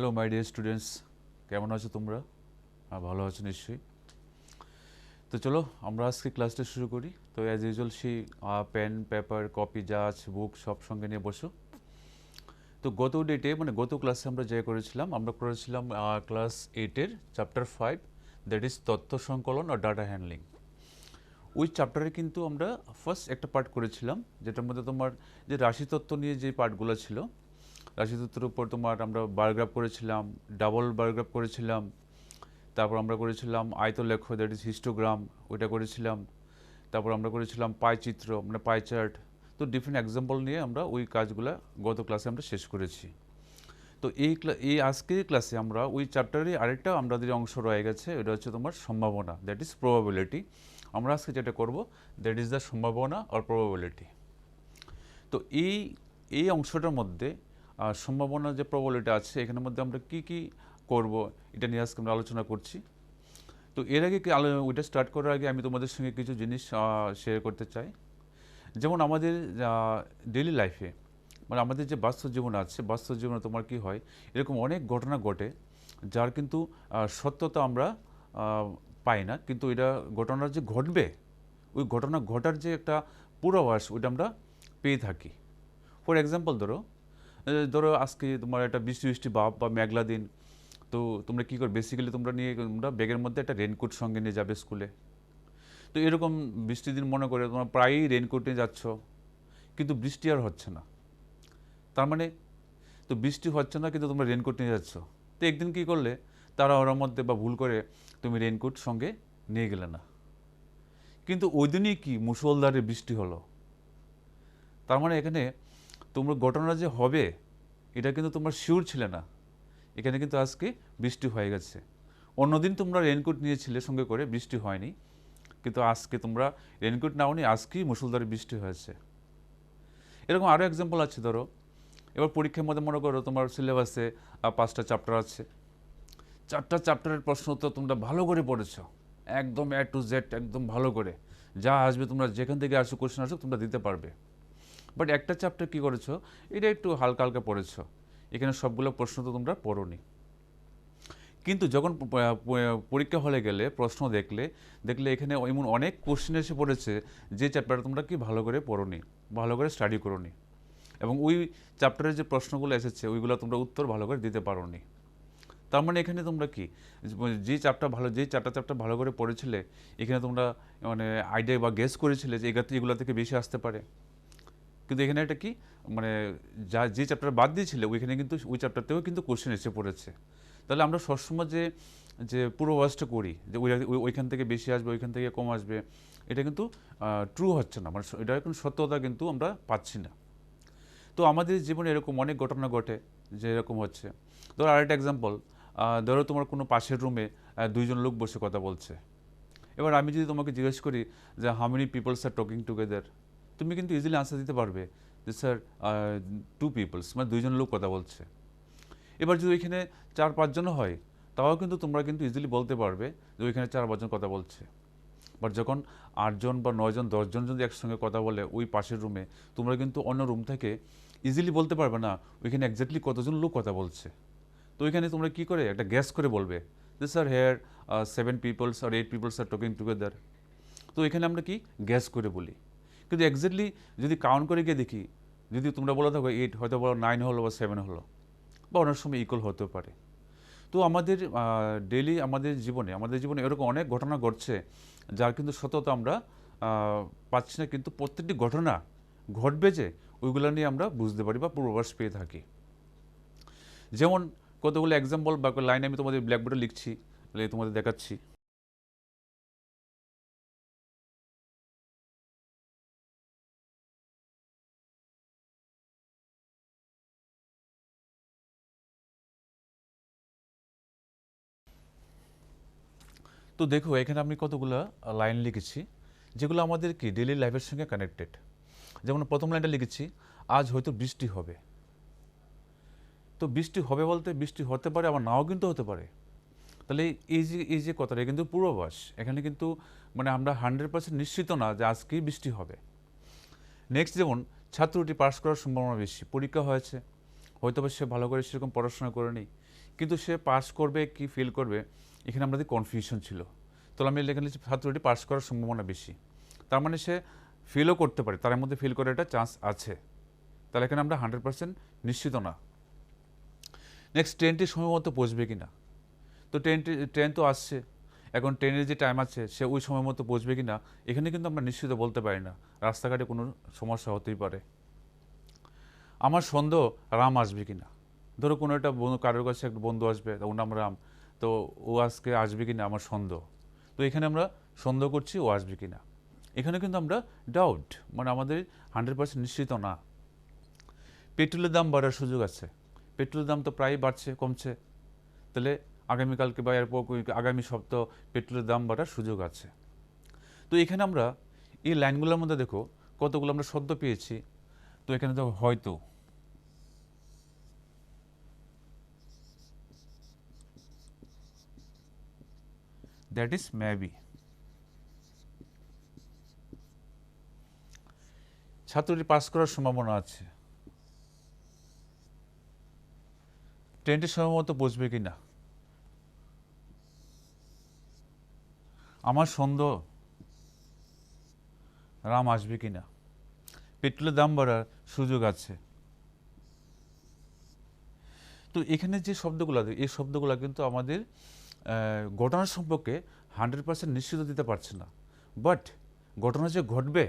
Hello my dear students, কেমন আছো তোমরা? ভালো আছো নিশ্চয়ই। তো চলো আমরা আজকে ক্লাসটা শুরু করি। তো অ্যাজ ইউজুয়াল সেই পেন পেপার কপি যা আছে বুক সব সঙ্গে নিয়ে বসো। তো গত ডেটে গত ক্লাসে আমরা যে করেছিলাম ক্লাস 8-এর চ্যাপ্টার 5, দ্যাট ইজ তথ্য সংকলন আর ডাটা হ্যান্ডলিং। ওই চ্যাপ্টারে কিন্তু আমরা ফার্স্ট একটা পার্ট করেছিলাম, যেটার মধ্যে তোমার যে রাশিতত্ত্ব নিয়ে যে পার্টগুলো ছিল, রাশিতত্ত্বের উপর আমরা বায়োগ্রাফ করেছিলাম, ডাবল বায়োগ্রাফ করেছিলাম, তারপর আমরা করেছিলাম আয়তলেখ, দ্যাট ইজ হিস্টোগ্রাম, ওইটা করেছিলাম। তারপর আমরা করেছিলাম পাই চিত্র, পাই চার্ট। তো ডিফারেন্ট এক্সাম্পল নিয়ে আমরা ওই কাজগুলো গত ক্লাসে আমরা শেষ করেছি। তো এই আজকের ক্লাসে আমরা ওই চ্যাপ্টারে আরেকটা আমাদের অংশ রয়ে গেছে, ওটা হচ্ছে তোমার সম্ভাবনা, দ্যাট ইজ প্রবাবিলিটি। আমরা আজকে যেটা করব, দ্যাট ইজ দ্য সম্ভাবনা অর প্রবাবিলিটি। তো এই অংশটার মধ্যে সম্ভাবনা যে প্রবাবিলিটি আছে, এখানের মধ্যে আমরা কি কি করব এটা নিয়ে আজকে আমরা আলোচনা করছি। তো এর আগে ওইটা স্টার্ট করার আগে আমি তোমাদের সঙ্গে কিছু জিনিস শেয়ার করতে চাই। যেমন আমাদের ডেইলি লাইফে, আমাদের যে বাস্তব জীবন আছে, বাস্তব জীবনে তোমার কি হয়, এরকম অনেক ঘটনা ঘটে যার কিন্তু সত্যতা আমরা পাই না, কিন্তু এটা ঘটনা যে ঘটবে, ওই ঘটনা ঘটার যে একটা পূর্বাভাস, ওইটা আমরা পেয়ে থাকি। ফর এক্সাম্পল ধরো আজকে তোমার একটা বৃষ্টি বৃষ্টি ভাব বা মেঘলা দিন। তো তোমরা কী করো, বেসিক্যালি তোমরা ব্যাগের মধ্যে একটা রেনকোট সঙ্গে নিয়ে যাবে স্কুলে। তো এরকম বৃষ্টির দিন মনে করে তোমরা প্রায়ই রেনকোট নিয়ে যাচ্ছ, কিন্তু বৃষ্টি আর হচ্ছে না। তার মানে তো বৃষ্টি হচ্ছে না, কিন্তু তোমরা রেনকোট নিয়ে যাচ্ছ। তো একদিন কী করলে, তারা ওর মধ্যে বা ভুল করে তুমি রেনকোট সঙ্গে নিয়ে গেলে না, কিন্তু ওই দিনই কি মুষলধারে বৃষ্টি হলো। তার মানে এখানে তোমরা ঘটনা যে হবে এটা কিন্তু তোমরা শিওর ছিলে না, এখানে কিন্তু আজকে বৃষ্টি হয়ে গেছে। অন্যদিন তোমরা রেনকোট নিয়েছিলে সঙ্গে করে, বৃষ্টি হয়নি, কিন্তু আজকে তোমরা রেনকোট নাওনি, আজকেই মুষলধারে বৃষ্টি হয়েছে। এরকম আরও এক্সাম্পল আছে। ধরো এবার পরীক্ষার মধ্যে মনে করো তোমার সিলেবাসে 5টা চ্যাপ্টার আছে, 4টা চ্যাপ্টারের প্রশ্ন উত্তর তোমরা ভালো করে পড়েছ, একদম A to Z একদম ভালো করে, যা আসবে তোমরা যেখান থেকে আসো কোশ্চেন আসো তোমরা দিতে পারবে। বাট একটা চ্যাপ্টার কী করেছো, এটা একটু হালকা হালকা পড়েছো, এখানে সবগুলো প্রশ্ন তো তোমরা পড়োনি। কিন্তু যখন পরীক্ষা হলে গেলে প্রশ্ন দেখলে এখানে এমন অনেক কোশ্চেন এসে পড়েছে যে চ্যাপ্টারটা তোমরা কি ভালো করে পড়োনি, ভালো করে স্টাডি করোনি, এবং ওই চ্যাপ্টারের যে প্রশ্নগুলো এসেছে ওইগুলো তোমরা উত্তর ভালো করে দিতে পারোনি। তার মানে এখানে তোমরা কি, যে চারটা চ্যাপ্টার ভালো করে পড়েছিলে, এখানে তোমরা আইডিয়া বা গেস করেছিলে যে এগুলো থেকে বেশি আসতে পারে, কিন্তু এখানে একটা কি যে চ্যাপ্টার বাদ দিয়েছিলে ওইখানে কিন্তু ওই চ্যাপ্টার থেকেও কিন্তু কোশ্চেন এসে পড়েছে। তাহলে আমরা সবসময় যে পূর্বাভাসটা করি যে ওইখান থেকে বেশি আসবে, ওইখান থেকে কম আসবে, এটা কিন্তু ট্রু হচ্ছে না, এটা এখন সত্যতা কিন্তু আমরা পাচ্ছি না। তো আমাদের জীবনে এরকম অনেক ঘটনা ঘটে যে এরকম হচ্ছে। ধরো আরেকটা এক্সাম্পল, ধরো তোমার কোনো পাশের রুমে 2জন লোক বসে কথা বলছে। এবার আমি যদি তোমাকে জিজ্ঞেস করি যে how many people's are talking together, তুমি কিন্তু ইজিলি আনসার দিতে পারবে যে স্যার 2 পিপলস, 2জন লোক কথা বলছে। এবার যদি ওইখানে 4-5জনও হয়, তাও কিন্তু তোমরা কিন্তু ইজিলি বলতে পারবে যে ওইখানে 4-5জন কথা বলছে। বাট যখন 8জন বা 9জন 10জন যদি একসঙ্গে কথা বলে ওই পাশের রুমে, তোমরা কিন্তু অন্য রুম থেকে ইজিলি বলতে পারবে না ওইখানে এক্স্যাক্টলি কতজন লোক কথা বলছে। তো ওইখানে তোমরা কী করে একটা গ্যাস করে বলবে যে স্যার হেয়ার 7 পিপলস আর 8 পিপলস আর টকিং টুগেদার। তো এখানে আমরা কি গ্যাস করে বলি, কিন্তু এক্স্যাক্টলি যদি কাউন্ট করে গিয়ে দেখি, যদি তোমরা বলে থাকো 8, হয়তো বলো 9 হলো বা 7 হলো, বা অনেক সময় ইকুয়াল হতেও পারে। তো আমাদের ডেইলি আমাদের জীবনে এরকম অনেক ঘটনা ঘটছে যার কিন্তু সত্যতা আমরা পাচ্ছি না, কিন্তু প্রত্যেকটি ঘটনা ঘটবে যে ওইগুলো নিয়ে আমরা বুঝতে পারি বা পূর্বাভাস পেয়ে থাকি। যেমন কতগুলো এক্সাম্পল বা লাইন আমি তোমাদের ব্ল্যাকবোর্ডে লিখছি, তোমাদের দেখাচ্ছি। তো দেখো এখানে আমি কতগুলো লাইন লিখেছি যেগুলো আমাদের কি ডেইলি লাইফের সঙ্গে কানেক্টেড। যেমন প্রথম লাইনটা লিখেছি, আজ হয়তো বৃষ্টি হবে। তো বৃষ্টি হবে বলতে বৃষ্টি হতে পারে, আবার নাও কিন্তু হতে পারে। তাহলে এই যে কথাটা কিন্তু পূর্বাভাস, এখানে কিন্তু আমরা 100% নিশ্চিত না যে আজকেই বৃষ্টি হবে। নেক্সট, যেমন ছাত্রটি পাস করার সম্ভাবনা বেশি, পরীক্ষা হয়েছে, হয়তো বা সে ভালো করে সেরকম পড়াশোনা করেনি, কিন্তু সে পাস করবে কি ফেল করবে এখানে আমাদের কনফিউশন ছিল। তো আমি লেখা লিখছি ছাত্রটি পাস করার সম্ভাবনা বেশি, তার মানে সে ফেলও করতে পারে, তার মধ্যে ফেল করার একটা চান্স আছে, তাহলে এখানে আমরা 100% নিশ্চিত না। নেক্সট ট্রেনটি সময় মতো পৌঁছবে কি না, তো ট্রেন তো আসছে, এখন ট্রেনের যে টাইম আছে সে ওই সময় মতো পৌঁছবে কি না এখানে কিন্তু আমরা নিশ্চিত বলতে পারি না, রাস্তাঘাটে কোনো সমস্যা হতেই পারে। আমার সন্দেহ রাম আসবে কি না, ধরো কোনো একটা বন্ধু, কারোর কাছে একটা বন্ধু আসবে, ওর নাম রাম, তো ও আজকে আসবে কি না আমার সন্দেহ, তো এখানে আমরা সন্দেহ করছি ও আসবে কি না, এখানে কিন্তু আমরা ডাউট, মানে আমাদের 100% নিশ্চিত না। পেট্রোলের দাম বাড়ার সুযোগ আছে, পেট্রোলের দাম তো প্রায় বাড়ছে কমছে, তাহলে আগামীকালকে বা এরপর আগামী সপ্তাহ পেট্রোলের দাম বাড়ার সুযোগ আছে। তো এখানে আমরা এই লাইনগুলোর মধ্যে দেখো কতগুলো আমরা শব্দ পেয়েছি, তো এখানে তো হয়তো, দ্যাট ইজ মেবি। ছাত্রটি পাস করার সম্ভাবনা আছে, ট্রেনটি সময় মতো পৌঁছবে কি না, আমার সন্দেহ রাম আসবে কি না, পেট্রোলের দাম বাড়ার সুযোগ আছে। তো এখানে যে শব্দগুলো এই শব্দগুলো কিন্তু আমাদের ঘটনা সম্পর্কে 100% নিশ্চিত দিতে পারছে না, বাট ঘটনা যে ঘটবে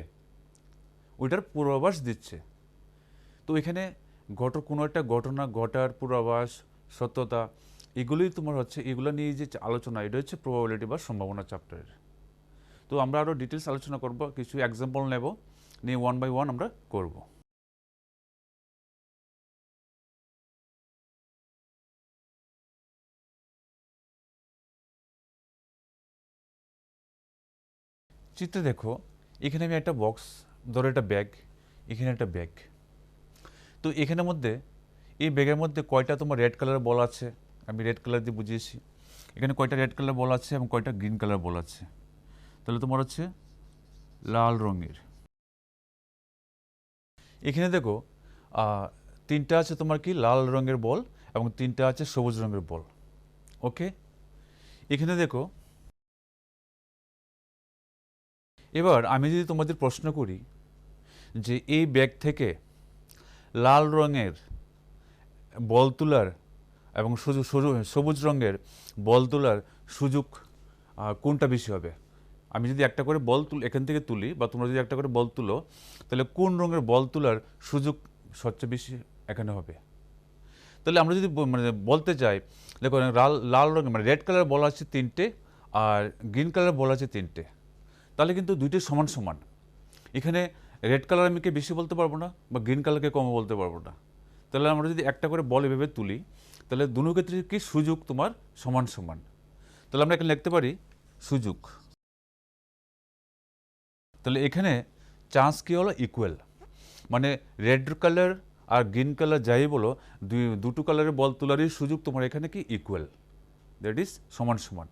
ওইটার পূর্বাভাস দিচ্ছে। তো এখানে কোনো একটা ঘটনা ঘটার পূর্বাভাস, সত্যতা, এগুলোই তোমার হচ্ছে, এগুলো নিয়ে যে আলোচনা, এটা হচ্ছে প্রবাবিলিটি বা সম্ভাবনা চ্যাপ্টারের। তো আমরা আরও ডিটেলস আলোচনা করব, কিছু এক্সাম্পল নেব, নিয়ে 1 বাই 1 আমরা করব। চিত্রে দেখো এখানে আমি একটা বক্স, ধরো একটা ব্যাগ, এখানে একটা ব্যাগ, তো এখানের মধ্যে এই ব্যাগের মধ্যে কয়টা তোমার রেড কালারের বল আছে, আমি রেড কালার দিয়ে বুঝিয়েছি, এখানে কয়টা রেড কালার বল আছে এবং কয়টা গ্রিন কালার বল আছে, তাহলে তোমার হচ্ছে লাল রঙের। এখানে দেখো তিনটা আছে তোমার কি লাল রঙের বল এবং তিনটা আছে সবুজ রঙের বল। ওকে, এখানে দেখো এবার আমি যদি তোমাদের প্রশ্ন করি যে এই ব্যাগ থেকে লাল রঙের বল তোলার এবং সবুজ রঙের বল তোলার সুযোগ কোনটা বেশি হবে, আমি যদি একটা করে বল এখান থেকে তুলি বা তোমরা যদি একটা করে বল তুলো, তাহলে কোন রঙের বল তোলার সুযোগ সবচেয়ে বেশি এখানে হবে। তাহলে আমরা যদি মানে বলতে চাই, দেখো লাল রঙের মানে রেড কালার বল আছে তিনটে আর গ্রিন কালার বল আছে তিনটে, তাহলে কিন্তু দুইটাই সমান সমান। এখানে রেড কালার আমি বেশি বলতে পারবো না বা গ্রিন কালারকে কম বলতে পারবো না। তাহলে আমরা যদি একটা করে বল এভাবে তুলি, তাহলে দুটো ক্ষেত্রে কি সুযোগ তোমার সমান সমান, তাহলে আমরা এখানে লিখতে পারি সুযোগ। তাহলে এখানে চান্স কী হলো, ইকুয়াল, মানে রেড কালার আর গ্রিন কালার যাই বলো, দুটো কালারের বল তোলারই সুযোগ তোমার এখানে কি ইকুয়াল, দ্যাট ইজ সমান সমান।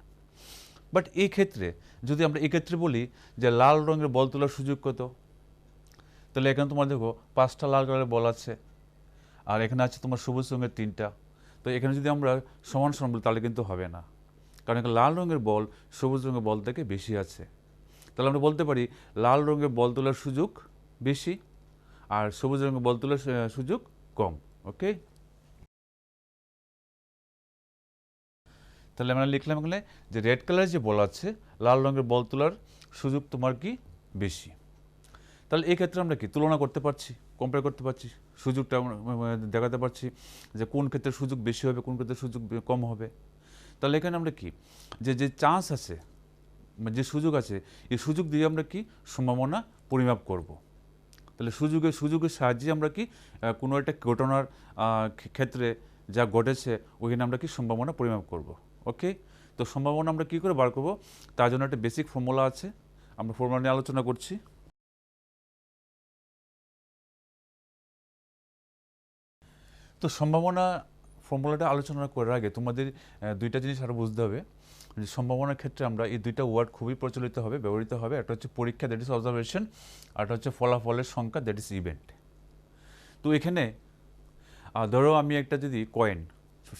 বাট এই ক্ষেত্রে যদি আমরা এক্ষেত্রে বলি যে লাল রঙের বল তোলার সুযোগ কত, তাহলে এখানে তোমার দেখো 5টা লাল কালারের বল আছে আর এখানে আছে তোমার সবুজ রঙের 3টা, তো এখানে যদি আমরা সমান সমান বলি তাহলে কিন্তু হবে না, কারণ এখানে লাল রঙের বল সবুজ রঙের বল থেকে বেশি আছে। তাহলে আমরা বলতে পারি লাল রঙের বল তোলার সুযোগ বেশি আর সবুজ রঙের বল তোলার সুযোগ কম। ওকে, তাহলে আমরা লিখলাম এখানে যে রেড কালারের যে বল আছে লাল রঙের বল তোলার সুযোগ তোমার কি বেশি। তাহলে এই ক্ষেত্রে আমরা কি তুলনা করতে পারছি, কম্পেয়ার করতে পারছি, সুযোগটা দেখাতে পারছি যে কোন ক্ষেত্রে সুযোগ বেশি হবে কোন ক্ষেত্রে সুযোগ কম হবে। তাহলে এখানে আমরা কি যে চান্স আছে, যে সুযোগ আছে, এই সুযোগ দিয়ে আমরা কি সম্ভাবনা পরিমাপ করব। তাহলে সুযোগের সাহায্যে আমরা কি কোনো একটা ঘটনার ক্ষেত্রে যা ঘটেছে ওইখানে আমরা কি সম্ভাবনা পরিমাপ করব। ওকে, তো সম্ভাবনা আমরা কি করে বার করব, তার জন্য একটা বেসিক ফর্মুলা আছে, আমরা ফর্মুলা নিয়ে আলোচনা করছি। তো সম্ভাবনা ফর্মুলাটা আলোচনা করার আগে তোমাদের দুইটা জিনিস আরও বুঝতে হবে। সম্ভাবনার ক্ষেত্রে আমরা এই দুইটা ওয়ার্ড খুবই প্রচলিত হবে, ব্যবহৃত হবে। একটা হচ্ছে পরীক্ষা, দ্যাট ইজ অবজারভেশন, আর একটা হচ্ছে ফলাফলের সংখ্যা, দ্যাট ইজ ইভেন্ট। তো এখানে ধরো আমি একটা যদি কয়েন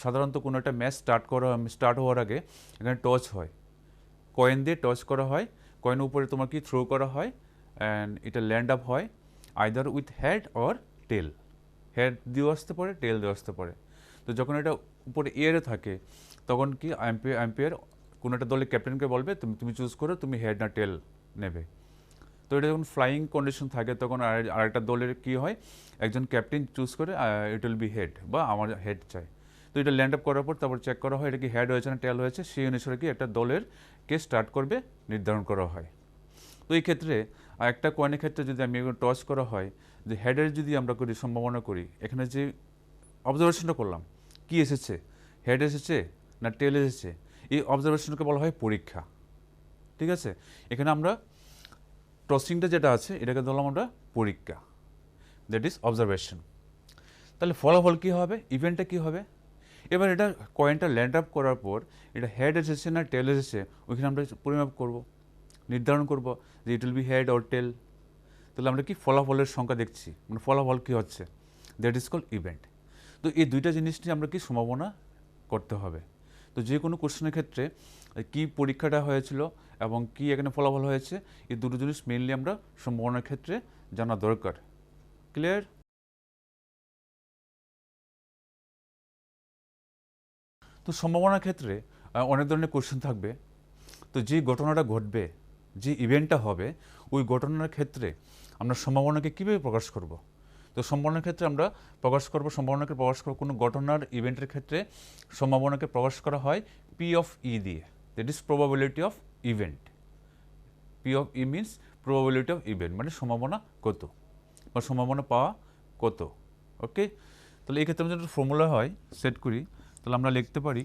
সাধারণত কোনো একটা ম্যাচ স্টার্ট হওয়ার আগে এখানে টস হয়, কয়েন দিয়ে টস করা হয়, কয়েনের উপরে তোমার কি থ্রো করা হয়, অ্যান্ড এটা ল্যান্ড আপ হয় either with head or tail. Head দিয়েও আসতে পারে, টেল দিয়েও আসতে পারে। তো যখন এটা উপরে এয়ারে থাকে তখন কি আম্পায়ার কোনো একটা দলের ক্যাপ্টেনকে বলবে তুমি চুজ করো তুমি হেড না টেল নেবে। তো এটা যখন ফ্লাইং কন্ডিশন থাকে তখন আরেকটা দলের কি হয়, একজন ক্যাপ্টেন চুজ করে ইট উইল বি হেড বা আমার হেড চাই। তো এটা ল্যান্ড আপ করার পর তারপর চেক করা হয় এটা কি হেড হয়েছে না টেল হয়েছে, সেই অনুসারে কি একটা দলের কে স্টার্ট করবে নির্ধারণ করা হয়। তো এই ক্ষেত্রে একটা কয়েনের ক্ষেত্রে যদি আমি টস করা হয় যে হেডের যদি আমরা করি সম্ভাবনা করি, এখানে যে অবজারভেশনটা করলাম কি এসেছে, হেড এসেছে না টেল এসেছে, এই অবজারভেশনকে বলা হয় পরীক্ষা। ঠিক আছে, এখানে আমরা টসিংটা যেটা আছে এটাকে ধরলাম আমরা পরীক্ষা, দ্যাট ইজ অবজারভেশন। তাহলে ফলাফল কী হবে, ইভেন্টটা কী হবে, এবার এটা কয়েনটা ল্যান্ড আপ করার পর এটা হেড এসেছে না টেল এসেছে ওইখানে আমরা পরিমাপ করব, নির্ধারণ করব যে it will be head or tail. তাহলে আমরা কি ফলাফলের সংখ্যা দেখছি, মানে ফলাফল কী হচ্ছে, দ্যাট ইজ কল ইভেন্ট। তো এই দুইটা জিনিস নিয়ে আমরা কি সম্ভাবনা করতে হবে। তো যে কোনো কোশ্চেনের ক্ষেত্রে কি পরীক্ষাটা হয়েছিল এবং কি এখানে ফলাফল হয়েছে, এই দুটো জিনিস মেইনলি আমরা সম্ভাবনার ক্ষেত্রে জানা দরকার। ক্লিয়ার? তো সম্ভাবনার ক্ষেত্রে অনেক ধরনের কোশ্চেন থাকবে। তো যে ঘটনাটা ঘটবে, যে ইভেন্টটা হবে, ওই ঘটনার ক্ষেত্রে আমরা সম্ভাবনাকে কীভাবে প্রকাশ করব। তো সম্ভাবনার ক্ষেত্রে আমরা সম্ভাবনাকে প্রকাশ করব কোনো ঘটনার ইভেন্টের ক্ষেত্রে সম্ভাবনাকে প্রকাশ করা হয় পি অফ ই দিয়ে, that is probability of event. P of E means probability of event, মানে সম্ভাবনা কত বা সম্ভাবনা পাওয়া কত। ওকে, তাহলে এই ক্ষেত্রে আমরা যদি ফর্মুলা হয় সেট করি তাহলে আমরা লিখতে পারি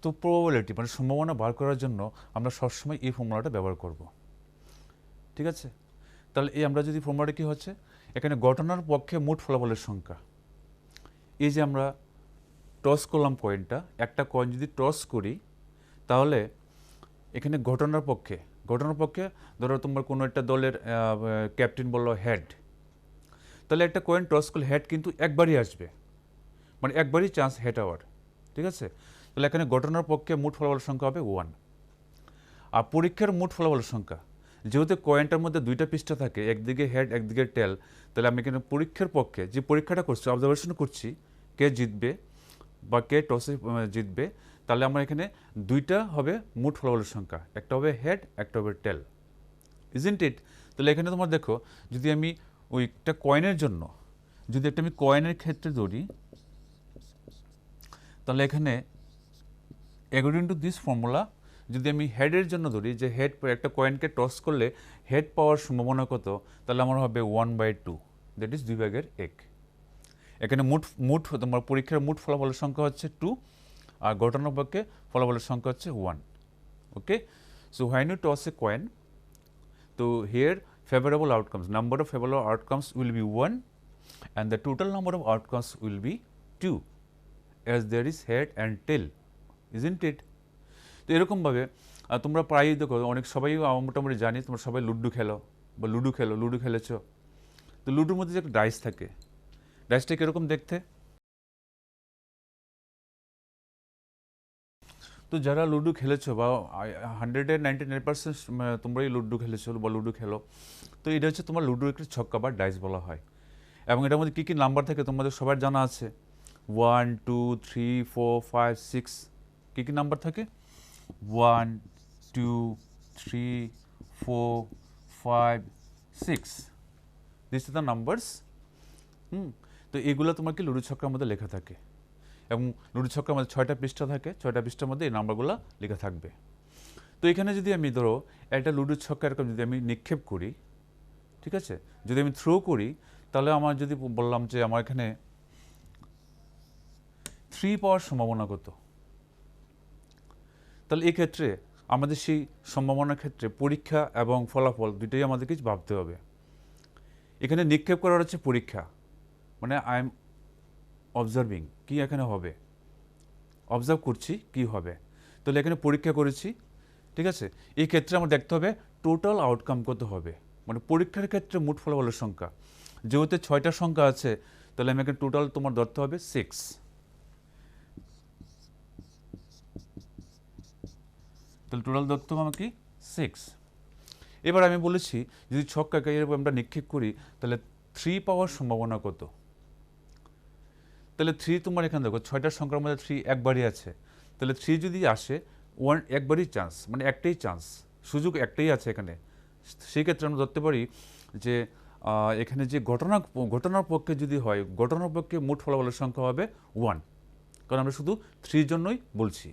তো প্রবাবিলিটি মানে সম্ভাবনা বার করার জন্য আমরা সবসময় এই ফর্মুলাটা ব্যবহার করব। ঠিক আছে, তাহলে এই আমরা যদি ফর্মুলাটা কী হচ্ছে, এখানে ঘটনার পক্ষে মোট ফলাফলের সংখ্যা, এই যে আমরা টস করলাম কয়েনটা, একটা কয়েন যদি টস করি তাহলে এখানে ঘটনার পক্ষে ধরো তোমার কোনো একটা দলের ক্যাপ্টেন বললো হেড, তাহলে একটা কয়েন টস করলে হেড কিন্তু একবারই আসবে, মানে একবারই চান্স হেড হওয়ার। ঠিক আছে, তাহলে এখানে ঘটনার পক্ষে মোট ফলাফলের সংখ্যা হবে 1। আর পরীক্ষার মোট ফলাফলের সংখ্যা, যেহেতু কয়েনটার মধ্যে দুইটা পৃষ্ঠা থাকে, একদিকে হেড একদিকে টেল, তাহলে আমি এখানে পরীক্ষার পক্ষে যে পরীক্ষাটা করছি, অবজারভেশন করছি কে জিতবে বা কে টসে জিতবে, তাহলে আমরা এখানে দুইটা হবে মোট ফলাফলের সংখ্যা, একটা হবে হেড একটা হবে টেল, ইজন্ট ইট। তাহলে এখানে তোমার দেখো যদি আমি ওইটা কয়েনের জন্য যদি একটা আমি কয়েনের ক্ষেত্রে ধরি, তাহলে এখানে অ্যাকর্ডিং টু দিস ফর্মুলা যদি আমি হেডের জন্য ধরি যে হেড একটা কয়েনকে টস করলে হেড পাওয়ার সম্ভাবনা কত, তাহলে আমার হবে 1/2, দ্যাট ইজ 2/1। এখানে মোট তোমার পরীক্ষার মোট ফলাফলের সংখ্যা হচ্ছে 2 আর ঘটনার পক্ষে ফলাফলের সংখ্যা হচ্ছে 1। Okay, so when you toss a coin, তো here favorable outcomes, number of favorable outcomes will be 1 and the total number of outcomes will be 2 as there is head and tail, isn't it? তো এরকমভাবে তোমরা প্রায়ই দেখো অনেক সবাই মোটামুটি জানি, তোমরা সবাই লুডো খেলো বা লুডো খেলেছো। তো লুডোর মধ্যে যে একটা ডাইস থাকে, ডাইসটা কীরকম দেখতে, তো যারা লুডো খেলেছো বা 199% তোমরাই লুডো খেলেছো বা লুডো খেলো, তো এটা হচ্ছে তোমার লুডোর একটি ছক্কা বা ডাইস বলা হয়। এবং এটার মধ্যে কী কী নাম্বার থাকে তোমাদের সবার জানা আছে, 1 2 3 4 5 6, কী কী নাম্বার থাকে, 1 2 3 4 5 6, দিস আর দ্য নাম্বারস। তো এগুলো তোমার কি লুডো ছক্কার মধ্যে লেখা থাকে এবং লুডো ছক্কার মধ্যে 6টা পৃষ্ঠা থাকে, 6টা পৃষ্ঠার মধ্যে এই নাম্বারগুলো লেখা থাকবে। তো এখানে যদি আমি ধরো একটা লুডো ছক্কা এরকম যদি আমি নিক্ষেপ করি, ঠিক আছে, যদি আমি থ্রো করি, তাহলে আমার যদি বললাম যে আমার এখানে 3 পাওয়ার সম্ভাবনা কত, তাহলে এই ক্ষেত্রে আমাদের সেই সম্ভাবনার ক্ষেত্রে পরীক্ষা এবং ফলাফল দুটোই আমাদেরকে ভাবতে হবে। এখানে নিক্ষেপ করার হচ্ছে পরীক্ষা, মানে আই এম অবজার্ভিং কি এখানে হবে, অবজার্ভ করছি কি হবে, তাহলে এখানে পরীক্ষা করেছি। ঠিক আছে, এই ক্ষেত্রে আমার দেখতে হবে টোটাল আউটকাম কত হবে, মানে পরীক্ষার ক্ষেত্রে মোট ফলাফলের সংখ্যা। যেহেতু 6টা সংখ্যা আছে, তাহলে আমি এখানে টোটাল তোমার ধরতে হবে 6, তাহলে টোটাল ধরতে হবে আমাকে 6। এবার আমি বলেছি যদি ছক্কাকে এরকম আমরা নিক্ষেপ করি তাহলে 3 পাওয়ার সম্ভাবনা কত। তাহলে 3 তোমার এখানে দেখো 6টা সংখ্যার মধ্যে 3 একবারই আছে, তাহলে 3 যদি আসে 1 একবারই চান্স, মানে একটাই চান্স, সুযোগ একটাই আছে এখানে। সেই ক্ষেত্রে আমরা ধরতে পারি যে এখানে যে ঘটনার পক্ষে যদি হয়, ঘটনার পক্ষে মোট ফলাফলের সংখ্যা হবে 1, কারণ আমরা শুধু 3 জন্যই বলছি।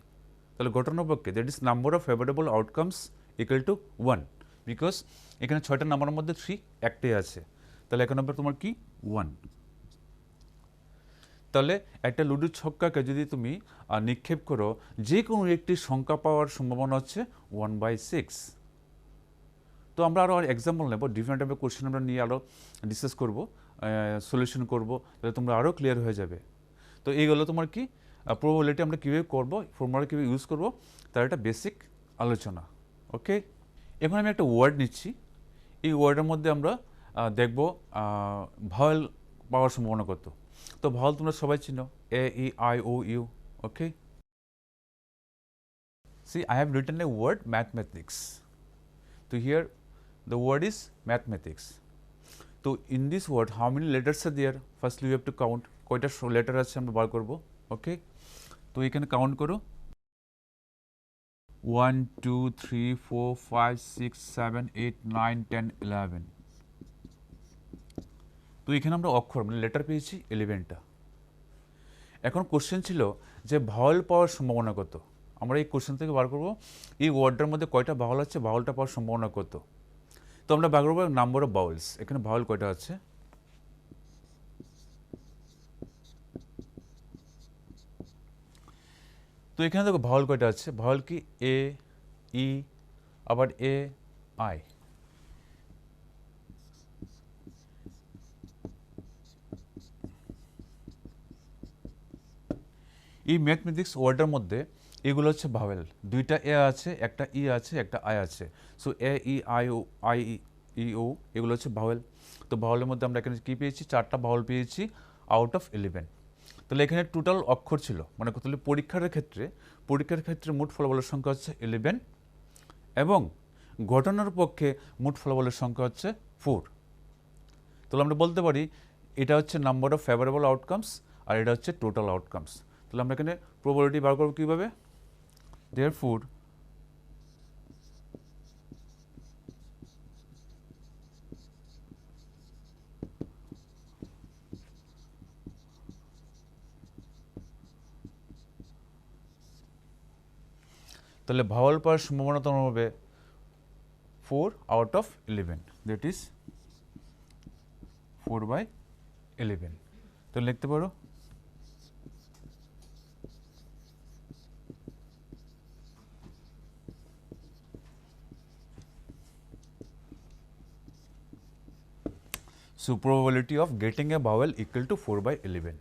তাহলে ঘটনার পক্ষে that is number of favourable outcomes equal to 1, because এখানে 6টা নাম্বারের মধ্যে 3 একটাই আছে, তাহলে এখানে হবে তোমার কি 1। তাহলে একটা লুডুর ছক্কাকে যদি তুমি নিক্ষেপ করো, যে কোনো একটি সংখ্যা পাওয়ার সম্ভাবনা হচ্ছে 1/6। তো আমরা আরও এক্সাম্পল নেব, ডিফারেন্ট টাইপের কোশ্চেন আমরা নিয়ে আরও ডিসকাস করবো, সলিউশন করবো, তাহলে তোমরা আরও ক্লিয়ার হয়ে যাবে। তো এইগুলো তোমার কি প্রবাবিলিটি আমরা কীভাবে করবো, ফর্মুলা কীভাবে ইউজ করবো, তার একটা বেসিক আলোচনা। ওকে, এখন আমি একটা ওয়ার্ড নিচ্ছি, এই ওয়ার্ডের মধ্যে আমরা দেখব ভাওয়েল পাওয়ার সম্ভাবনা কত। তো ভাওয়েল তোমরা সবাই চিনো, A E I O U. Okay, see I have written a word mathematics. তো here the word is mathematics. So in this word how many letters are there? Firstly you have to count কয়টা letter আছে আমরা বার করব। ওকে, তো এখানে count করো 1 2 3 4 5 6 7 8 9 10 11। তো এখানে আমরা অক্ষর মানে লেটার পেয়েছি 11টা। এখন কোশ্চেন ছিল যে ভাওয়েল পাওয়ার সম্ভাবনা কত। আমরা এই কোশ্চেন থেকে বার করব এই ওয়ার্ডটার মধ্যে কয়টা ভাওয়েল আছে, ভাওয়েলটা পাওয়ার সম্ভাবনা কত। তো আমরা বার করবো নাম্বার অফ ভাওয়েলস, এখানে ভাওয়েল কয়টা আছে, তো এখানে দেখো ভাওয়েল কয়টা আছে, ভাওয়েল কি এ ই আবার এ আই। এই ম্যাথমেটিক্স ওয়ার্ডের মধ্যে এগুলো হচ্ছে ভাওয়েল, দুইটা এ আছে, একটা ই আছে, একটা আই আছে। So A E I O I E O এগুলো হচ্ছে ভাওয়েল। তো ভাওয়েলের মধ্যে আমরা এখানে কী পেয়েছি, 4টা ভাওয়েল পেয়েছি আউট অফ 11। তাহলে এখানে টোটাল অক্ষর ছিল, মানে তাহলে পরীক্ষার ক্ষেত্রে মোট ফলাফলের সংখ্যা হচ্ছে 11 এবং ঘটনার পক্ষে মোট ফলাফলের সংখ্যা হচ্ছে 4। তাহলে আমরা বলতে পারি এটা হচ্ছে নাম্বার অফ ফেভারেবল আউটকামস আর এটা হচ্ছে টোটাল আউটকামস। তাহলে আমরা এখানে প্রবাবিলিটি বার করবো কীভাবে, দেয়ারফোর তাহলে ভাওয়েল পাওয়ার সম্ভাবনা তোমার হবে 4 আউট অফ 11, দ্যাট ইজ 4/11। তো লিখতে পারো so probability of getting a vowel equal to 4/11.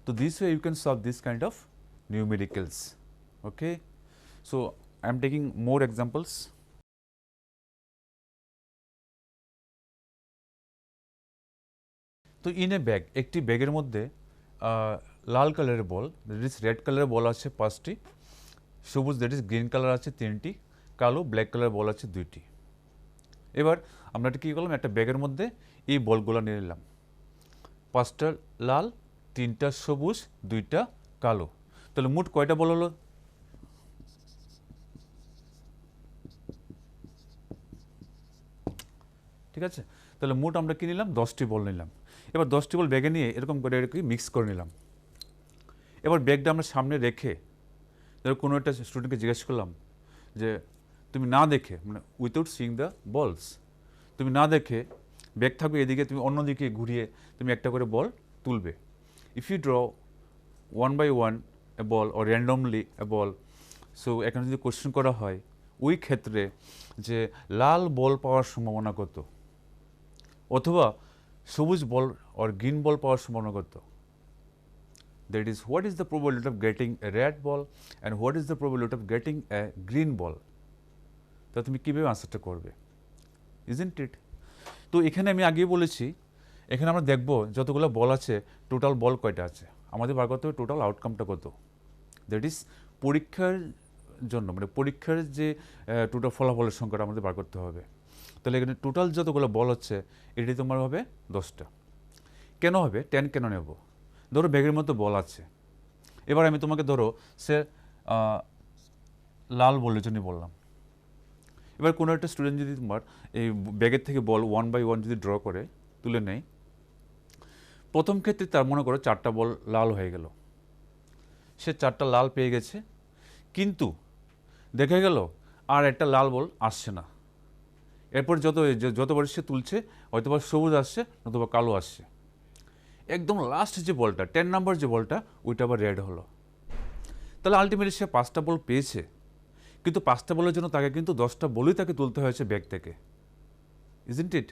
So this way you can solve this kind of numericals. Okay, so I am taking more examples. তো in a bag, একটি ব্যাগের মধ্যে লাল কালারের বল, that is red কালারের বল আছে 5টি, সবুজ that is green colour আছে 3টি, কালো ব্ল্যাক কালারের বল আছে 2টি। এবার আমরা এটা কী করলাম, একটা ব্যাগের মধ্যে এই বলগুলো নিয়ে নিলাম, 5টা লাল, 3টা সবুজ, 2টা কালো। তাহলে মোট কয়টা বল হলো, ঠিক আছে। তাহলে মোট আমরা কী নিলাম, 10টি বল নিলাম। এবার 10টি বল ব্যাগে নিয়ে এরকম করে মিক্স করে নিলাম। এবার ব্যাগটা আমরা সামনে রেখে ধরো কোনো একটা স্টুডেন্টকে জিজ্ঞেস করলাম যে তুমি না দেখে, মানে উইথাউট সিইং দ্য বলস, তুমি না দেখে ব্যাগ থাকবে এদিকে, তুমি অন্যদিকে ঘুরিয়ে তুমি একটা করে বল তুলবে। If you draw 1 by 1 a ball or randomly a ball, so এখানে যদি কোশ্চেন করা হয় ওই ক্ষেত্রে যে লাল বল পাওয়ার সম্ভাবনা কত অথবা সবুজ বল অর গ্রিন বল পাওয়ার সম্ভাবনা কত, that is what is the probability of getting a red ball and what is the probability of getting a green ball. তা তুমি কীভাবে আনসারটা করবে, ইজন্ট ইট? তো এখানে আমি আগেই বলেছি, এখানে আমরা দেখব যতগুলো বল আছে টোটাল বল কয়টা আছে, আমাদের বার করতে হবে টোটাল আউটকামটা কত। দ্যাট ইজ পরীক্ষার জন্য, মানে পরীক্ষার যে টোটাল ফলাফলের সংখ্যাটা আমাদের বার করতে হবে। তাহলে এখানে টোটাল যতগুলো বল হচ্ছে এটি তোমার হবে 10টা। কেন হবে 10 কেন নেব? ধরো ব্যাগের মতো বল আছে, এবার আমি তোমাকে ধরো সে লাল বলের জন্য বললাম। এবার কোনো একটা স্টুডেন্ট যদি তোমার এই ব্যাগের থেকে বল 1 বাই 1 যদি ড্র করে তুলে নেয়, প্রথম ক্ষেত্রে তার মনে করো 4টা বল লাল হয়ে গেল, সে 4টা লাল পেয়ে গেছে, কিন্তু দেখা গেল আর একটা লাল বল আসছে না। এরপর যতবার সে তুলছে হয়তোবা সবুজ আসছে, নতুবা কালো আসছে। একদম লাস্ট যে বলটা 10 নাম্বার যে বলটা, ওইটা আবার রেড হলো। তাহলে আলটিমেটলি সে 5টা বল পেয়েছে, কিন্তু 5টা বলের জন্য তাকে কিন্তু 10টা বলই তাকে তুলতে হয়েছে ব্যাগ থেকে, ইজন্ট ইট?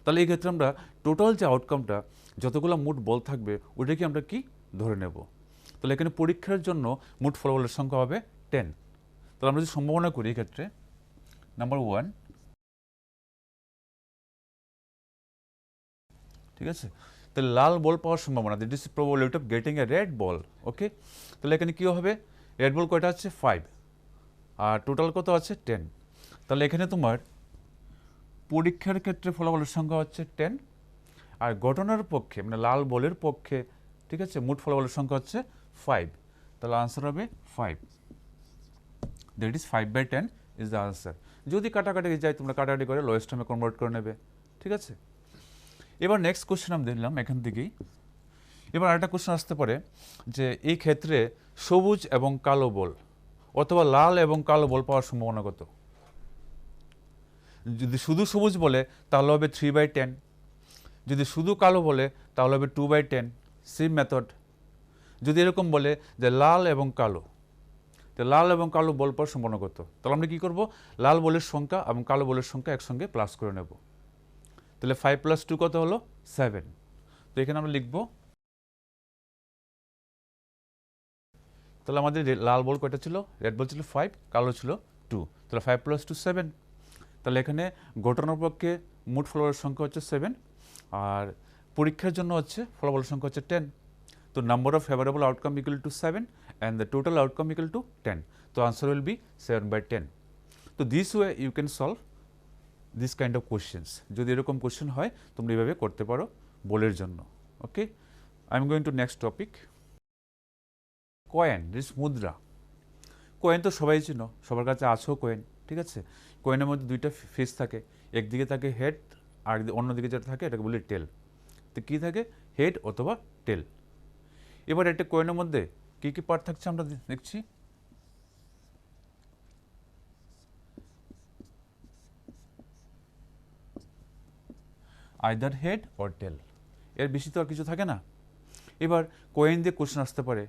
তাহলে এই ক্ষেত্রে আমরা টোটাল যে আউটকামটা যতগুলো মোট বল থাকবে ওইটাকে আমরা কি ধরে নেব। তাহলে এখানে পরীক্ষার জন্য মোট ফলাফলের সংখ্যা হবে 10। তাহলে আমরা যদি সম্ভাবনা করি এক্ষেত্রে নাম্বার 1, ঠিক আছে? তাহলে লাল বল পাওয়ার সম্ভাবনা, that is probability of getting a red ball. Okay, তাহলে এখানে কী হবে, রেড বল কয়টা আছে 5, আর টোটাল কত আছে 10। তাহলে এখানে তোমার পরীক্ষার ক্ষেত্রে ফলাফলের সংখ্যা হচ্ছে 10, আর ঘটনার পক্ষে মানে লাল বলের পক্ষে, ঠিক আছে, মোট ফলাফলের সংখ্যা হচ্ছে 5। তাহলে আনসার হবে 5, that is 5/10 is the answer. যদি কাটাকাটি যায় তোমরা কাটাকাটি করে লোয়েস্ট টার্মে কনভার্ট করে নেবে, ঠিক আছে? এবার নেক্সট কোশ্চেন আমি দিলাম এখান থেকেই। এবার আরেকটা কোশ্চেন আসতে পারে যে এই ক্ষেত্রে সবুজ এবং কালো বল অথবা লাল এবং কালো বল পাওয়ার সম্ভাবনা কত? যদি শুধু সবুজ বলে তাহলে হবে 3/10, যদি শুধু কালো বলে তাহলে হবে 2/10, সেম মেথড। যদি এরকম বলে যে লাল এবং কালো, তো লাল এবং কালো বল পাওয়ার সম্ভাবনা কত? তাহলে আমরা কী করব, লাল বলের সংখ্যা এবং কালো বলের সংখ্যা একসঙ্গে প্লাস করে নেব। তাহলে 5 + 2 কত হলো 7। তো এখানে আমরা লিখব, তাহলে আমাদের লাল বল কয়টা ছিল, রেড বল ছিল 5, কালো ছিল 2, তাহলে 5 + 2 7। তাহলে এখানে ঘটনার পক্ষে মোট ফলাফলের সংখ্যা হচ্ছে 7, আর পরীক্ষার জন্য হচ্ছে ফলাফলের সংখ্যা হচ্ছে 10। তো number of favourable outcome equal to 7 and the total outcome equal to 10। তো আনসার উইল বি 7/10। তো this way you can solve this kind of questions. যদি এরকম কোয়েশ্চেন হয় তোমরা এইভাবে করতে পারো বলের জন্য। Okay, I am going to next topic. Coin, this মুদ্রা। কয়েন তো সবাই চিনো, সবার কাছে আছেও কয়েন, ঠিক আছে? কয়েনের মধ্যে দুইটা ফেস থাকে, একদিকে থাকে হেড আর অন্যদিকে যেটা থাকে এটাকে বলি টেল। তো কী থাকে, হেড অথবা টেল। এবার একটা কয়েনের মধ্যে কী কী পার্ট থাকছে আমরা দেখছি। আইদার হেড অর টেল, এর বেশি তো আর কিছু থাকে না। এবার কয়েন দিয়ে কোশ্চেন আসতে পারে,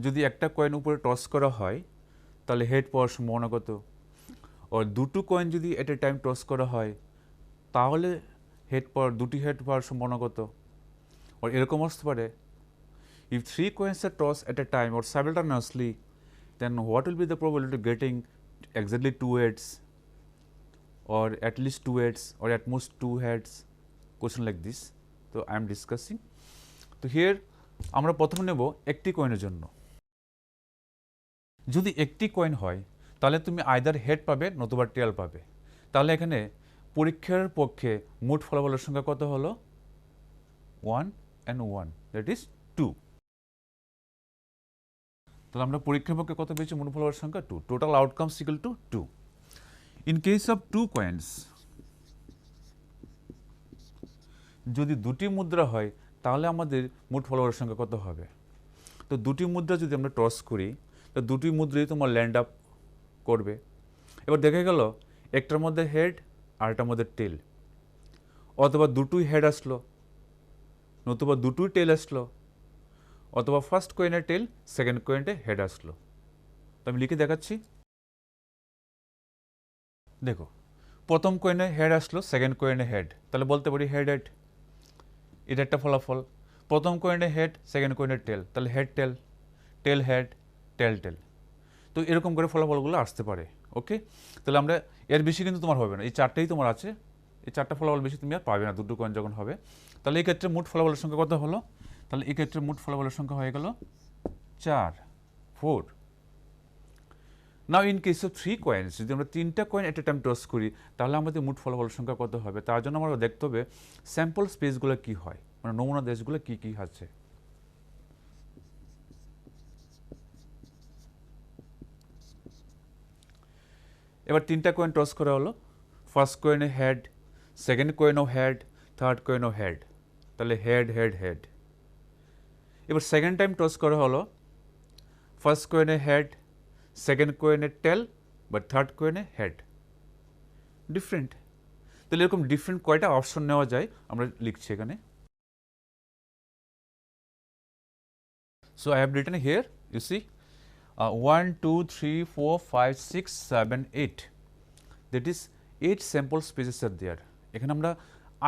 যদি একটা কয়েন উপরে টস করা হয় তাহলে হেড পাওয়ার সম্ভাবনা কত, আর দুটো কয়েন যদি এট এ টাইম টস করা হয় তাহলে দুটি হেড পাওয়ার সম্ভাবনা কত। আর এরকম আসতে পারে, if 3 coins are tossed at a time or simultaneously, then what will be the probability of getting exactly 2 heads or at least 2 heads or at most 2 heads? Question like this. So I am discussing. তো here আমরা প্রথমে নেব একটি কয়েনের জন্য। যদি একটি coin হয় তাহলে তুমি আইদার হেড পাবে নতুবা টেল পাবে। তাহলে এখানে পরীক্ষার পক্ষে মোট ফলাফলের সংখ্যা কত হলো 1 and 1, that is 2। তাহলে আমরা পরীক্ষার পক্ষে কত পেয়েছি, মোট ফলাফলের সংখ্যা 2। Total outcomes equal to 2। In case of 2 coins, যদি দুটি মুদ্রা হয় তাহলে আমাদের মোট ফলাফলের সংখ্যা কত হবে। তো দুটি মুদ্রা যদি আমরা টস করি তো দুটি মুদ্রাই তোমার ল্যান্ড আপ করবে। এবার দেখা গেল একটার মধ্যে হেড আর একটার মধ্যে টেল, অথবা দুটোই হেড আসলো নতুবা দুটোই টেল আসলো, অথবা ফার্স্ট কয়েনের টেল সেকেন্ড কয়েনে হেড আসলো। তো আমি লিখে দেখাচ্ছি, দেখো প্রথম কয়েনে হেড আসলো সেকেন্ড কয়েনে হেড, তাহলে বলতে পারি হেড হেড, এটা একটা ফলাফল। প্রথম কয়েনে হেড সেকেন্ড কয়েনে টেল, তাহলে হেড টেল, টেল হেড, টেল টেল। তো এরকম করে ফলাফলগুলো আসতে পারে। ওকে, তাহলে আমরা এর বেশি কিন্তু তোমার হবে না, এই চারটেই তোমার আছে, এই চারটা ফলাফল বেশি তুমি আর পাবে না দুটো কয়েন যখন হবে। তাহলে এই ক্ষেত্রে মোট ফলাফলের সংখ্যা কত হলো? তাহলে এই ক্ষেত্রে মোট ফলাফলের সংখ্যা হয়ে গেল 4, 4। নাও ইন কেস অফ 3 কয়েন্স, যদি আমরা 3টা কয়েন এট এ টাইম টস করি তাহলে আমাদের মোট ফলাফলের সংখ্যা কত হবে? তার জন্য আমরা দেখতে হবে স্যাম্পল স্পেসগুলো কি হয়, মানে নমুনা দেশগুলো কি কি আছে। এবার 3টা কয়েন টস করা হলো, ফার্স্ট কয়েনে হেড, সেকেন্ড কয়েনও হেড, থার্ড কয়েনও হেড, তাহলে হেড হেড হেড। এবার সেকেন্ড টাইম টস করা হলো, ফার্স্ট কয়েনে হেড, সেকেন্ড কয়েনে টেল, বাট থার্ড কয়েনে হেড, ডিফারেন্ট। তাহলে এরকম ডিফারেন্ট কয়টা অপশন নেওয়া যায় আমরা লিখছি এখানে। So I have written here, you see 1 2 3 4 5 6 7 8, that is 8 sample spaces are there. এখানে আমরা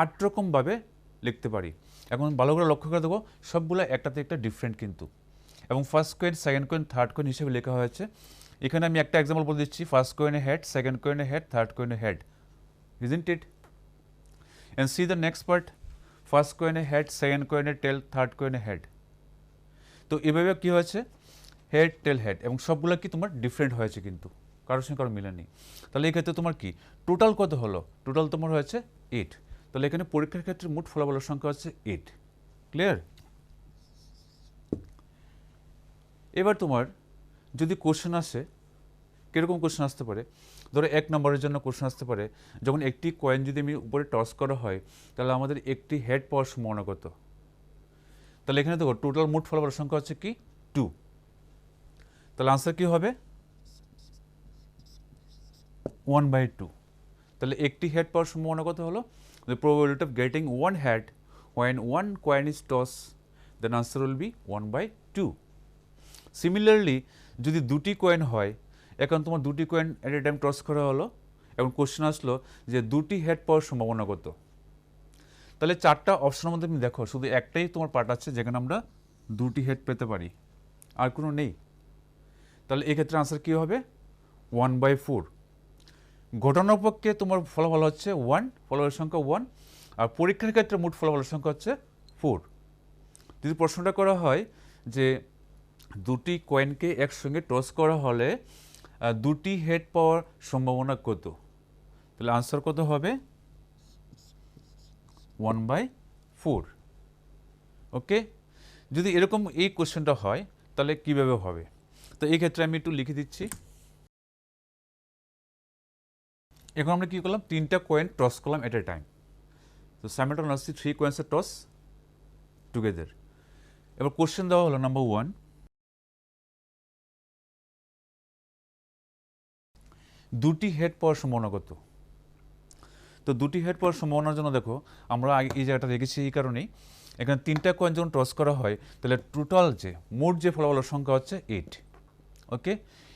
8 রকমভাবে লিখতে পারি। এখন ভালো করে লক্ষ্য করে দেবো সবগুলো একটাতে একটা ডিফারেন্ট কিন্তু, এবং first coin, second coin, third coin হিসেবে লেখা হয়েছে। এখানে আমি একটা এক্সাম্পল বলে দিচ্ছি, ফার্স্ট কয়েনে হেড, সেকেন্ড কয়েনে হেড, থার্ড কয়েনে head, isn't it? And see the next part, first কয়েনে হেড, সেকেন্ড কয়েনে টেল, থার্ড কয়েনে হেড। তো এভাবে কি হয়েছে, হেড টেল হেড, এবং সবগুলো কি তোমার ডিফারেন্ট হয়েছে কিন্তু কারোর সঙ্গে কারো মিলেনি। তাহলে এই ক্ষেত্রে তোমার কি টোটাল কত হলো? টোটাল তোমার হয়েছে 8। তাহলে এখানে পরীক্ষার ক্ষেত্রে মোট ফলাফলের সংখ্যা হচ্ছে 8। ক্লিয়ার? এবার তোমার যদি কোশ্চেন আসে, কীরকম কোশ্চেন আসতে পারে? ধরো 1 নম্বরের জন্য কোশ্চেন আসতে পারে, যখন একটি কয়েন যদি আমি উপরে টস করা হয় তাহলে আমাদের একটি হেড পাওয়ার সম্ভাবনা কত? তাহলে এখানে দেখো টোটাল মোট ফলাফলের সংখ্যা হচ্ছে কি 2। তাহলে আনসার কি হবে? 1/2। তাহলে একটি হেড পাওয়ার সম্ভাবনা কত হলো? The probability of getting one head when one coin is tossed, then answer will be 1/2. Similarly যদি দুটি কয়েন হয়, এখন তোমার দুটি কয়েন এট এ টাইম টস করা হলো এবং কোশ্চেন আসলো যে দুটি হেড পাওয়ার সম্ভাবনা কত? তাহলে 4টা অপশনের মধ্যে তুমি দেখো শুধু একটাই তোমার পার্ট আছে যেখানে আমরা দুটি হেড পেতে পারি, আর কোনো নেই। তাহলে এক্ষেত্রে আনসার কী হবে? 1/4। ঘটনার পক্ষে তোমার ফলাফল হচ্ছে 1, ফলাফলের সংখ্যা 1, আর পরীক্ষার ক্ষেত্রে মোট ফলাফলের সংখ্যা হচ্ছে 4। যদি প্রশ্নটা করা হয় যে দুটি কয়েনকে একসঙ্গে টস করা হলে দুটি হেড পাওয়ার সম্ভাবনা কত, তাহলে আনসার কত হবে? 1/4। ওকে, যদি এরকম এই কোশ্চেনটা হয় তাহলে কীভাবে হবে? তো এই ক্ষেত্রে আমি একটু লিখে দিচ্ছি। এখন আমরা কী করলাম, 3টা কয়েন টস করলাম এট এ টাইম। তো সাইমালটেনিয়াসলি 3 কয়েন্সের টস টুগেদার। এবার কোশ্চেন দেওয়া হলো নাম্বার 1, দুটি হেড পাওয়ার সম্ভাবনা কত? তো দুটি হেড পাওয়ার সম্ভাবনার জন্য দেখো আমরা এই জায়গাটা রেখেছি এই কারণেই, এখানে 3টা কয়েন যখন টস করা হয় তাহলে টোটাল যে মোট যে ফলাফলের সংখ্যা হচ্ছে 8। ওকে,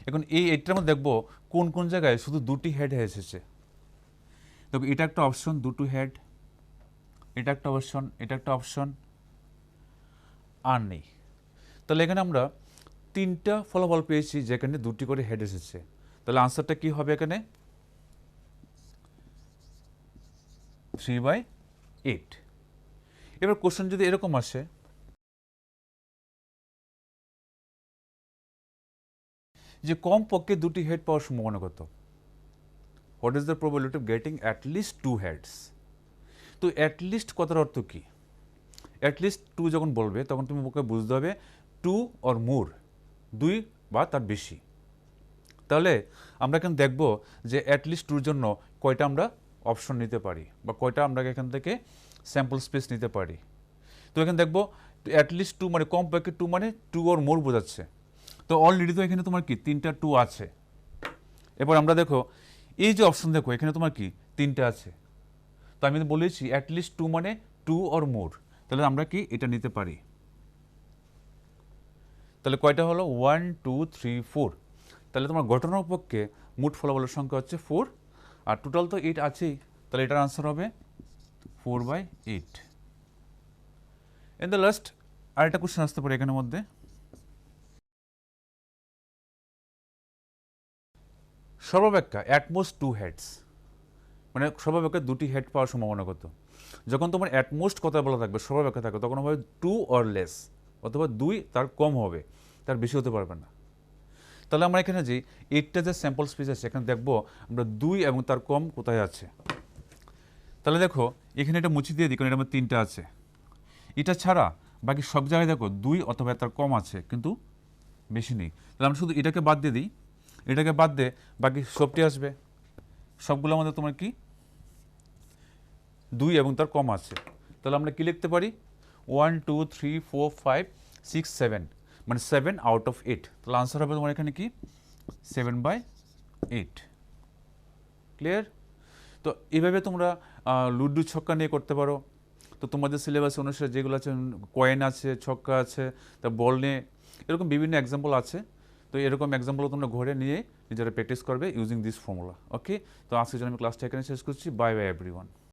এখন এই 8টার মধ্যে দেখবো কোন কোন জায়গায় শুধু দুটি হেড এসেছে। দেখো এটা একটা অপশন, দুটো হেড, এটা একটা অপশন, এটা একটা অপশন, আর নেই। তাহলে এখানে আমরা 3টা ফলাফল পেয়েছি যেখানে দুটি করে হেড এসেছে। তাহলে আনসারটা কি হবে এখানে? 3/8। এবার কোশ্চেন যদি এরকম আসে যে কমপক্ষে দুটি হেড পাওয়ার সম্ভাবনা কত, what is the probability of getting at least 2 heads? তো অ্যাটলিস্ট কথার অর্থ কি? অ্যাটলিস্ট 2 যখন বলবে তখন তুমি ওকে বুঝতে হবে 2 অর মোর, 2 বা তার বেশি। তাহলে আমরা এখানে দেখব যে অ্যাটলিস্ট 2 জন্য কয়টা আমরা অপশন নিতে পারি বা কয়টা আমরা এখান থেকে স্যাম্পল স্পেস নিতে পারি। তো এখানে দেখবো অ্যাটলিস্ট 2 মানে কমপক্ষে 2 মানে 2 অর মোর বোঝাচ্ছে। তো অলরেডি তো এখানে তোমার কি 3টা 2 আছে। এবার আমরা দেখো এই যে অপশন দেখো এখানে তোমার কি 3টা আছে। তো আমি বলেছি অ্যাটলিস্ট 2 মানে 2 অর মোর, তাহলে আমরা কি এটা নিতে পারি। তাহলে কয়টা হলো? 1 2 3 4। তাহলে তোমার ঘটনার পক্ষে মোট ফলাফলের সংখ্যা হচ্ছে 4, আর টোটাল তো 8 আছেই, তাহলে এটার আনসার হবে 4/8। এন দ্য লাস্ট আরেকটা কোশ্চেন আসতে পারে এখানের মধ্যে, সর্বাপেক্ষা অ্যাটমোস্ট 2 হেডস, মানে সর্বাপেক্ষা 2টি হেড পাওয়ার সম্ভাবনা কত? যখন তোমার অ্যাটমোস্ট কথা বলা থাকবে, সর্বাপেক্ষা থাকবে, তখন হবে 2 অর লেস, অথবা 2 তার কম হবে, তার বেশি হতে পারবে না। তাহলে আমরা এখানে যে 8টা যে স্যাম্পল স্পেস আছে, এখানে দেখবো আমরা 2 এবং তার কম কোথায় আছে। তাহলে দেখো এখানে এটা মুছে দিয়ে দিই, কারণ এটা আমার 3টা আছে। এটা ছাড়া বাকি সব জায়গায় দেখো 2 অথবা তার কম আছে, কিন্তু বেশি নেই। তাহলে আমরা শুধু এটাকে বাদ দিয়ে দিই, এটাকে বাদ দিয়ে বাকি সবটি আসবে। সবগুলোর মধ্যে তোমার কি 2 এবং তার কম আছে। তাহলে আমরা কি লিখতে পারি? 1 2 3 4 5 6 7, মানে 7 আউট অফ 8। তাহলে আনসার হবে তোমার এখানে কি 7/8। ক্লিয়ার? তো এইভাবে তোমরা লুডু ছক্কা নিয়ে করতে পারো। তো তোমাদের সিলেবাস অনুসারে যেগুলো আছে, কয়েন আছে, ছক্কা আছে, তা বল নিয়ে এরকম বিভিন্ন এক্সাম্পল আছে। তো এরকম এক্সাম্পলও তোমরা ঘরে নিয়ে নিজেরা প্র্যাকটিস করবে ইউজিং দিস ফর্মুলা। ওকে, তো আজকের জন্য আমি ক্লাসটা এখানে শেষ করছি। Bye bye everyone.